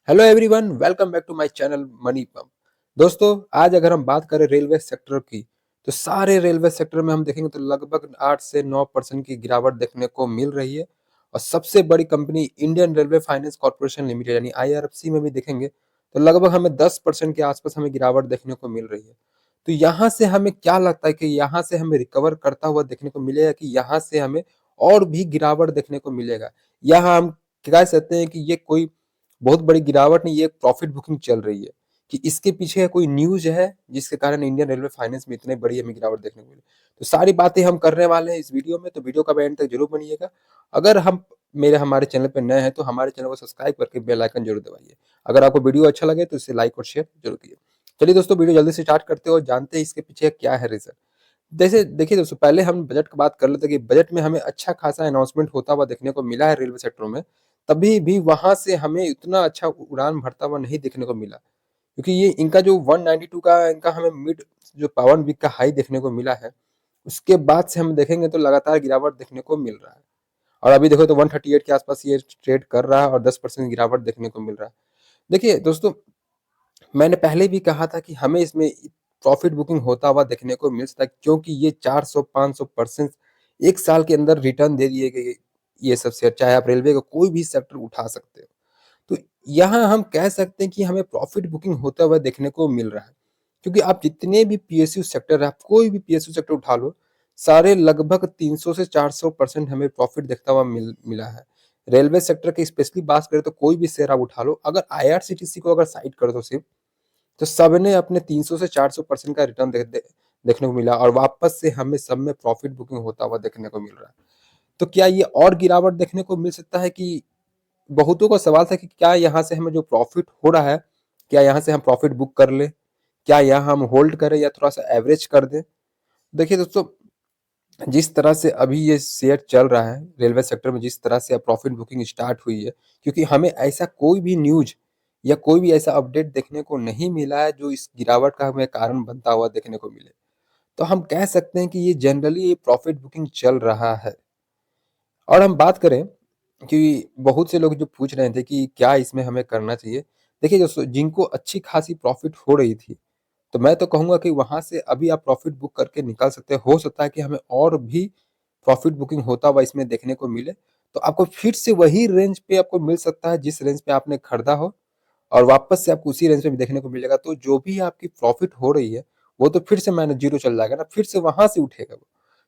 Hello everyone, welcome back to my channel money pump. दोस्तों, आज अगर हम बात करें रेलवे सेक्टर की, तो सारे रेलवे सेक्टर में हम देखेंगे तो लगभग 8 से 9% की गिरावट देखने को मिल रही है। और सबसे बड़ी company Indian railway finance corporation limited यानी आईआरएफसी में भी देखेंगे तो लगभग हमें 10% के आसपास हमें गिरावट देखने को मिल रही है। तो यहाँ से हमें क्या लगता है कि यहाँ से हमें रिकवर करता हुआ देखने को मिलेगा कि यहाँ से हमें और भी गिरावट देखने को मिलेगा? यहाँ हम कह सकते हैं कि ये कोई बहुत बड़ी गिरावट नहीं, ये एक प्रॉफिट बुकिंग चल रही है कि इसके पीछे कोई न्यूज है जिसके कारण इंडियन रेलवे फाइनेंस में इतने बड़ी हमें गिरावट देखने को मिली। तो सारी बातें हम करने वाले हैं इस वीडियो में, तो वीडियो का एंड तक जरूर बनिएगा। अगर हम मेरे हमारे चैनल पर नए हैं तो हमारे चैनल को सब्सक्राइब करके बेल आइकन जरूर दबाइए। अगर आपको वीडियो अच्छा लगे तो इसे लाइक और शेयर जरूर कीजिए। चलिए दोस्तों, वीडियो जल्दी से स्टार्ट करते हो, जानते हैं इसके पीछे क्या है रीजन। जैसे देखिए दोस्तों, पहले हम बजट की बात कर लेते हैं कि बजट में हमें अच्छा खासा अनाउंसमेंट होता हुआ देखने को मिला है रेलवे सेक्टर में। तभी भी वहां से हमें इतना अच्छा उड़ान भरता हुआ नहीं देखने को मिला, क्योंकि ये इनका जो 192 का इनका हमें मिड जो पावन वीक का हाई देखने को मिला है, उसके बाद से हम देखेंगे तो लगातार गिरावट देखने को मिल रहा है। और अभी देखो तो 138 के आसपास ये ट्रेड कर रहा है और 10% गिरावट देखने को मिल रहा है। देखिए दोस्तों, मैंने पहले भी कहा था कि हमें इसमें प्रॉफिट बुकिंग होता हुआ देखने को मिल सकता है, क्योंकि ये 400-500% एक साल के अंदर रिटर्न दे दिए गए ये सब शेयर, चाहे आप रेलवे का कोई भी सेक्टर उठा सकते हो। तो यहाँ हम कह सकते हैं कि हमें प्रॉफिट बुकिंग होता हुआ देखने को मिल रहा है, क्योंकि आप जितने भी पीएसयू सेक्टर है, आप कोई भी पीएसयू सेक्टर उठा लो, सारे लगभग 300 से 400% हमें प्रॉफिट देखता हुआ मिला है। रेलवे सेक्टर की स्पेशली बात करें तो कोई भी शेयर आप उठा लो, अगर आईआरसीटीसी को अगर साइड कर दो सिर्फ, तो सबने अपने 300 से 400% का रिटर्न देखने को मिला और वापस से हमें सब में प्रॉफिट बुकिंग होता हुआ देखने को मिल रहा है। तो क्या ये और गिरावट देखने को मिल सकता है? कि बहुतों का सवाल था कि क्या यहाँ से हमें जो प्रॉफिट हो रहा है, क्या यहाँ से हम प्रॉफिट बुक कर ले, क्या यहाँ हम होल्ड करें या थोड़ा सा एवरेज कर दें? देखिए दोस्तों, जिस तरह से अभी ये शेयर चल रहा है रेलवे सेक्टर में, जिस तरह से प्रॉफिट बुकिंग स्टार्ट हुई है, क्योंकि हमें ऐसा कोई भी न्यूज या कोई भी ऐसा अपडेट देखने को नहीं मिला है जो इस गिरावट का हमें कारण बनता हुआ देखने को मिले। तो हम कह सकते हैं कि ये जनरली प्रॉफिट बुकिंग चल रहा है। और हम बात करें कि बहुत से लोग जो पूछ रहे थे कि क्या इसमें हमें करना चाहिए, देखिए दोस्तों, जिनको अच्छी खासी प्रॉफिट हो रही थी, तो मैं तो कहूंगा कि वहां से अभी आप प्रॉफिट बुक करके निकल सकते हो सकता है कि हमें और भी प्रॉफिट बुकिंग होता हुआ इसमें देखने को मिले। तो आपको फिर से वही रेंज पे आपको मिल सकता है जिस रेंज पे आपने खरीदा हो, और वापस से आपको उसी रेंज पे भी देखने को मिलेगा। तो जो भी आपकी प्रॉफिट हो रही है वो तो फिर से माइनस जीरो चल जाएगा ना, फिर से वहां से उठेगा वो,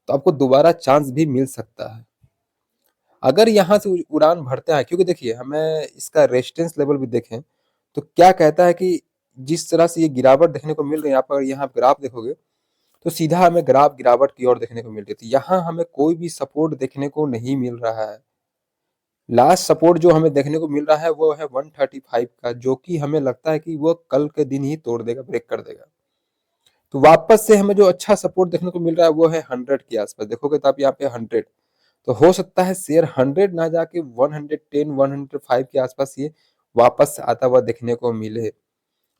तो आपको दोबारा चांस भी मिल सकता है अगर यहाँ से उड़ान भरते हैं। क्योंकि देखिए, हमें इसका रेजिस्टेंस लेवल भी देखें तो क्या कहता है कि जिस तरह से ये गिरावट देखने को मिल रही है, आप अगर यहाँ ग्राफ देखोगे तो सीधा हमें ग्राफ गिरावट की ओर देखने को मिल रही थी। यहाँ हमें कोई भी सपोर्ट देखने को नहीं मिल रहा है। लास्ट सपोर्ट जो हमें देखने को मिल रहा है वो है 135 का, जो कि हमें लगता है कि वो कल के दिन ही तोड़ देगा, ब्रेक कर देगा। तो वापस से हमें जो अच्छा सपोर्ट देखने को मिल रहा है वो है 100 के आसपास। देखोगे तो आप यहाँ पे 100, तो हो सकता है शेयर 100 ना जाके 110 105 के आसपास ये वापस आता हुआ देखने को मिले।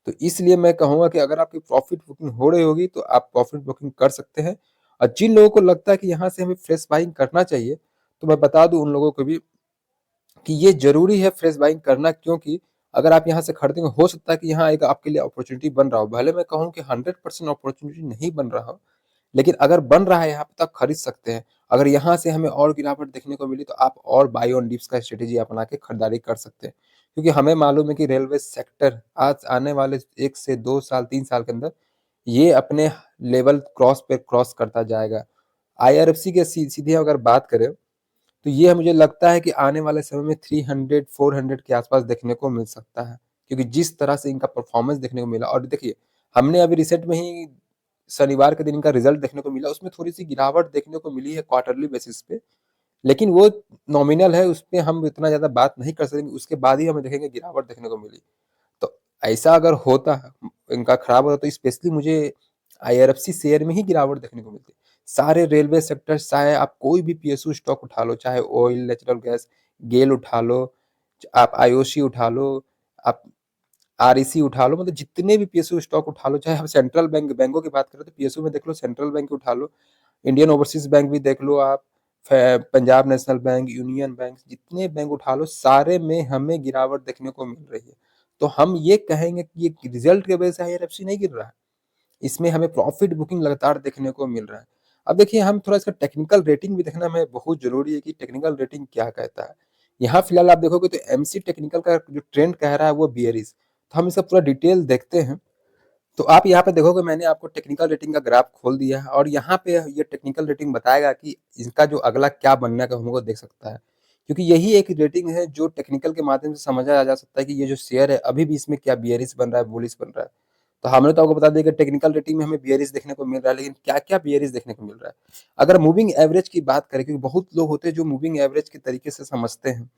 तो इसलिए मैं कहूंगा कि अगर आपकी प्रॉफिट बुकिंग हो रही होगी तो आप प्रॉफिट बुकिंग कर सकते हैं। और जिन लोगों को लगता है कि यहाँ से हमें फ्रेश बाइंग करना चाहिए, तो मैं बता दूं उन लोगों को भी कि ये जरूरी है फ्रेश बाइंग करना, क्योंकि अगर आप यहाँ से खरीदेंगे हो सकता है कि यहाँ एक आपके लिए अपॉर्चुनिटी बन रहा हो। भले मैं कहूँ कि 100% अपॉर्चुनिटी नहीं बन रहा हो, लेकिन अगर बन रहा है यहाँ पे तो आप खरीद सकते हैं। अगर यहाँ से हमें और गिरावट देखने को मिली तो आप और बाई ऑन डिप्स का स्ट्रेटेजी अपना के खरीदारी कर सकते हैं, क्योंकि हमें मालूम है कि रेलवे सेक्टर आज आने वाले 1 से 2 साल 3 साल के अंदर ये अपने लेवल क्रॉस पे क्रॉस करता जाएगा। आईआरएफसी के सीधे अगर बात करें तो ये मुझे लगता है कि आने वाले समय में 300 400 के आसपास देखने को मिल सकता है, क्योंकि जिस तरह से इनका परफॉर्मेंस देखने को मिला। और देखिए, हमने अभी रिसेंट में ही शनिवार के दिन इनका रिजल्ट देखने को मिला, उसमें थोड़ी सी गिरावट देखने को मिली है क्वार्टरली बेसिस पे, लेकिन वो नॉमिनल है, उस पर हम इतना ज्यादा बात नहीं कर सकेंगे। उसके बाद ही हमें देखेंगे गिरावट देखने को मिली। तो ऐसा अगर होता है, इनका खराब होता, तो स्पेशली मुझे आईआरएफसी शेयर में ही गिरावट देखने को मिलती। सारे रेलवे सेक्टर, चाहे आप कोई भी पीएसयू स्टॉक उठा लो, चाहे ऑयल, नेचुरल गैस, गेल उठा लो, आप आईओसी उठा लो, आप आरईसी उठा लो, मतलब जितने भी पीएसयू स्टॉक उठा लो, चाहे आप सेंट्रल बैंकों की बात करें तो पीएसयू में देख लो, सेंट्रल बैंक उठा लो, इंडियन ओवरसीज बैंक भी देख लो आप, Punjab national bank, union bank, जितने बैंक उठा लो सारे में हमें गिरावट देखने को मिल रही है। तो हम ये कहेंगे कि ये रिजल्ट की वजह से IRFC नहीं गिर रहा है, इसमें हमें प्रॉफिट बुकिंग लगातार देखने को मिल रहा है। अब देखिए हम थोड़ा इसका टेक्निकल रेटिंग भी देखना हमें बहुत जरूरी है कि टेक्निकल रेटिंग क्या कहता है। यहाँ फिलहाल आप देखोगे तो MC टेक्निकल का जो ट्रेंड कह रहा है वो बियरिश, तो हम इसका पूरा डिटेल देखते हैं। तो आप यहाँ पे देखोगे मैंने आपको टेक्निकल रेटिंग का ग्राफ खोल दिया है और यहाँ पे ये टेक्निकल रेटिंग बताएगा कि इसका जो अगला क्या बनने का हमको देख सकता है, क्योंकि यही एक रेटिंग है जो टेक्निकल के माध्यम से समझा जा सकता है कि ये जो शेयर है अभी भी इसमें क्या बियरिश बन रहा है, बुलिश बन रहा है। तो हमने तो आपको बता दिया कि टेक्निकल रेटिंग में हमें बियरिश देखने को मिल रहा है, लेकिन क्या क्या बियरिश देखने को मिल रहा है। अगर मूविंग एवरेज की बात करें, क्योंकि बहुत लोग होते हैं जो मूविंग एवरेज के तरीके से समझते हैं,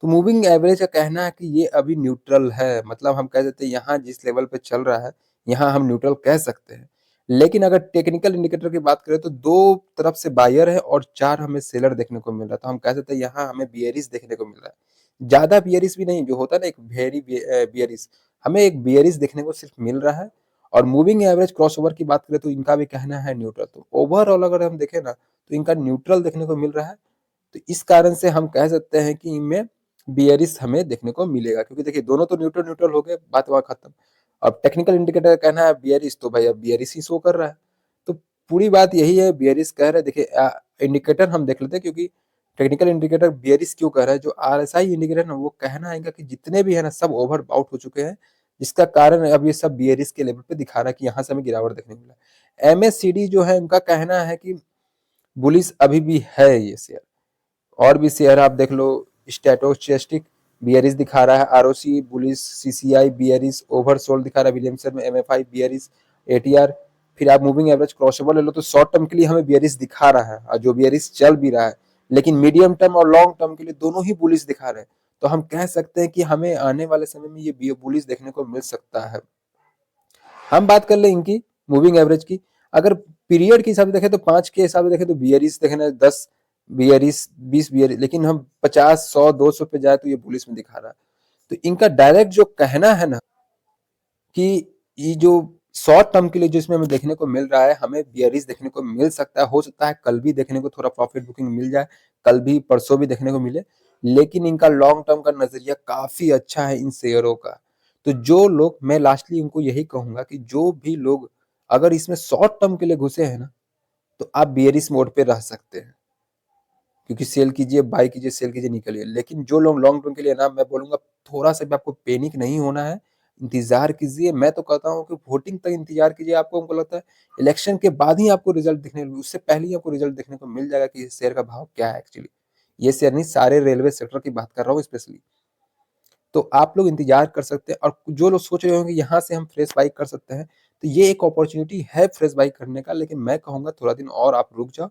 तो मूविंग एवरेज का कहना है कि ये अभी न्यूट्रल है, मतलब हम कह देते हैं यहाँ जिस लेवल पे चल रहा है यहाँ हम न्यूट्रल कह सकते हैं। लेकिन अगर टेक्निकल इंडिकेटर की बात करें तो दो तरफ से बायर है और चार हमें सेलर देखने को मिल रहा है, तो हम कह सकते हैं यहाँ हमें बियरिश देखने को मिल रहा है। ज्यादा बियरिश भी नहीं, जो होता है ना एक वेरी बियरिश, हमें एक बियरिश देखने को सिर्फ मिल रहा है। और मूविंग एवरेज क्रॉसओवर की बात करें तो इनका भी कहना है न्यूट्रल, तो ओवरऑल अगर हम देखें ना तो इनका न्यूट्रल देखने को मिल रहा है। तो इस कारण से हम कह सकते हैं कि इनमें बियरिश हमें देखने को मिलेगा, क्योंकि देखिए दोनों तो न्यूट्रल न्यूट्रल हो गए, बात वहां खत्म। अब टेक्निकल इंडिकेटर का कहना है बियरिश, तो भाई अब बियरिश ही शो कर रहा है। तो पूरी बात यही है, बियरिश कह रहे हैं। देखिए इंडिकेटर हम देख लेते हैं, क्योंकि टेक्निकल इंडिकेटर बियरिश क्यों कह रहा है, जो RSI इंडिकेटर ना वो कहना है कि जितने भी है ना सब ओवर बाउट हो चुके हैं, जिसका कारण अब ये सब बियरिश के लेवल पे दिखा रहा है कि यहाँ से हमें गिरावट देखने को मिला। MACD जो है उनका कहना है कि बुलिश अभी भी है ये शेयर। और भी शेयर आप देख लो, स्टैटोस्टेटिक बियरिश दिखा रहा है, ROC bullish, CCI bearish, oversold दिखा रहा है विलियमसन में, MFI बियरिश, ATR। फिर आप मूविंग एवरेज क्रॉसओवर ले लो तो शॉर्ट टर्म के लिए हमें बियरिश दिखा रहा है, और जो बियरिश चल भी रहा है, लेकिन मीडियम टर्म और लॉन्ग टर्म के लिए दोनों ही बुलिश दिखा रहे हैं। तो हम कह सकते हैं कि हमें आने वाले समय में ये बुलिश देखने को मिल सकता है। हम बात कर ले इनकी मूविंग एवरेज की, अगर पीरियड के हिसाब से देखें तो 5 के हिसाब से देखें तो बियरिश देखना 10 बियरिश 20 बियरिश, लेकिन हम 50 100 200 पे जाए तो ये बुलिश में दिखा रहा है। तो इनका डायरेक्ट जो कहना है ना कि ये जो शॉर्ट टर्म के लिए जो इसमें हमें देखने को मिल रहा है, हमें बियरिश देखने को मिल सकता है, हो सकता है कल भी देखने को थोड़ा प्रॉफिट बुकिंग मिल जाए, कल भी परसों भी देखने को मिले। लेकिन इनका लॉन्ग टर्म का नजरिया काफी अच्छा है इन शेयरों का। तो जो लोग, मैं लास्टली उनको यही कहूंगा कि जो भी लोग अगर इसमें शॉर्ट टर्म के लिए घुसे हैं ना, तो आप बियरिश मोड पे रह सकते हैं, क्योंकि सेल कीजिए बाय कीजिए सेल कीजिए निकलिए। लेकिन जो लोग लॉन्ग टर्म के लिए ना, मैं बोलूंगा थोड़ा सा भी आपको पैनिक नहीं होना है, इंतजार कीजिए। मैं तो कहता हूँ कि वोटिंग तक इंतजार कीजिए। आपको हमको लगता है इलेक्शन के बाद ही आपको रिजल्ट दिखने, उससे पहले ही आपको रिजल्ट देखने को मिल जाएगा कि शेयर का भाव क्या है एक्चुअली। ये शेयर नहीं, सारे रेलवे सेक्टर की बात कर रहा हूँ स्पेशली। तो आप लोग इंतजार कर सकते हैं। और जो लोग सोच रहे होंगे यहाँ से हम फ्रेश बाई कर सकते हैं, तो ये एक अपॉर्चुनिटी है फ्रेश बाई करने का, लेकिन मैं कहूंगा थोड़ा दिन और आप रुक जाओ,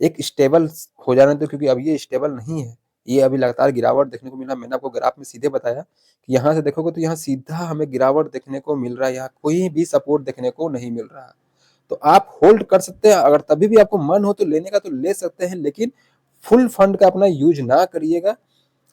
एक स्टेबल हो जाने दो, क्योंकि अब ये स्टेबल नहीं है। ये अभी लगातार गिरावट देखने को मिला। मैंने आपको ग्राफ में सीधे बताया कि यहाँ से देखोगे तो यहाँ सीधा हमें गिरावट देखने को मिल रहा है, यहाँ कोई भी सपोर्ट देखने को नहीं मिल रहा है। तो आप होल्ड कर सकते हैं, अगर तभी भी आपको मन हो तो लेने का तो ले सकते हैं, लेकिन फुल फंड का अपना यूज ना करिएगा।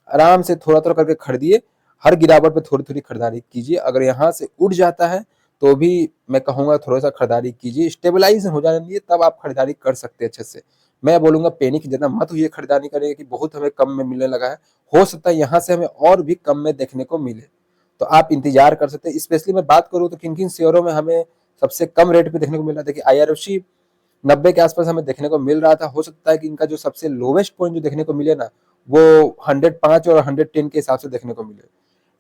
आराम से थोड़ा थोड़ा करके खरीदिए, हर गिरावट पे थोड़ी थोड़ी खरीदारी कीजिए। अगर यहाँ से उठ जाता है तो भी मैं कहूंगा थोड़ा सा खरीदारी कीजिए, स्टेबलाइज हो जाने दीजिए, तब आप खरीदारी कर सकते हैं अच्छे से। मैं बोलूंगा पैनिक ज्यादा मत हुई खरीदारी करेंगे कि बहुत हमें कम में मिलने लगा है, हो सकता है यहाँ से हमें और भी कम में देखने को मिले। तो आप इंतजार कर सकते हैं। स्पेशली मैं बात करूँ तो किन किन शेयरों में हमें सबसे कम रेट पे देखने को मिल रहा है। देखिए IRFC 90 के आसपास हमें देखने को मिल रहा था। हो सकता है कि इनका जो सबसे लोवेस्ट पॉइंट जो देखने को मिले ना, वो 105 और 110 के हिसाब से देखने को मिले।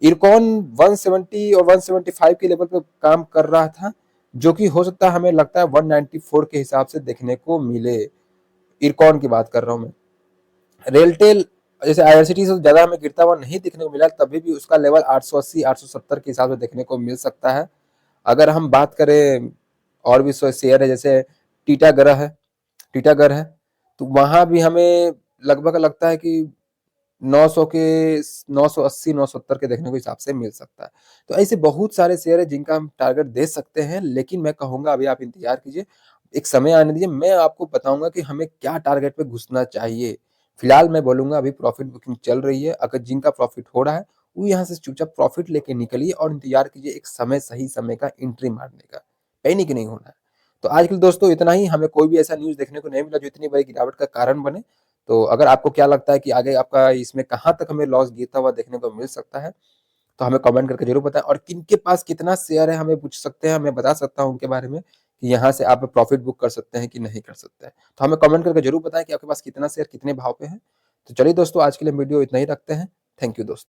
इरकॉन 170 और 175 के लेवल पे काम कर रहा था, जो कि हो सकता है हमें लगता है 194 के हिसाब से देखने को मिले। इरकॉन की बात कर रहा हूं मैं। रेलटेल जैसे IRCTC से ज्यादा हमें गिरता हुआ नहीं देखने को मिला, तभी भी उसका लेवल 880 870 के हिसाब से देखने को मिल सकता है। अगर हम बात करें और भी शेयर है, जैसे टीटागढ़ है, टीटागढ़ है, तो वहां भी हमें लगभग लगता है कि 900 के 980 970 के देखने को हिसाब से मिल सकता है। तो ऐसे बहुत सारे शेयर है जिनका हम टारगेट दे सकते हैं, लेकिन मैं कहूंगा अभी आप इंतजार कीजिए, एक समय आने दीजिए, मैं आपको बताऊंगा कि हमें क्या टारगेट पे घुसना चाहिए। फिलहाल मैं बोलूंगा अभी प्रॉफिट बुकिंग चल रही है, अगर जिनका प्रॉफिट हो रहा है वो यहाँ से चुपचाप प्रॉफिट लेके निकलिए और इंतजार कीजिए एक समय, सही समय का एंट्री मारने का। पैनिक नहीं होना है। तो आज के लिए दोस्तों इतना ही। हमें कोई भी ऐसा न्यूज देखने को नहीं मिला जो इतनी बड़ी गिरावट का कारण बने। तो अगर आपको क्या लगता है कि आगे आपका इसमें कहाँ तक हमें लॉस गिरता हुआ देखने को मिल सकता है, तो हमें कमेंट करके ज़रूर बताएँ और किनके पास कितना शेयर है हमें पूछ सकते हैं, मैं बता सकता हूँ उनके बारे में कि यहाँ से आप प्रॉफ़िट बुक कर सकते हैं कि नहीं कर सकते हैं। तो हमें कमेंट करके ज़रूर बताएँ कि आपके पास कितना शेयर कितने भाव पे है। तो चलिए दोस्तों आज के लिए वीडियो इतना ही रखते हैं। थैंक यू दोस्तों।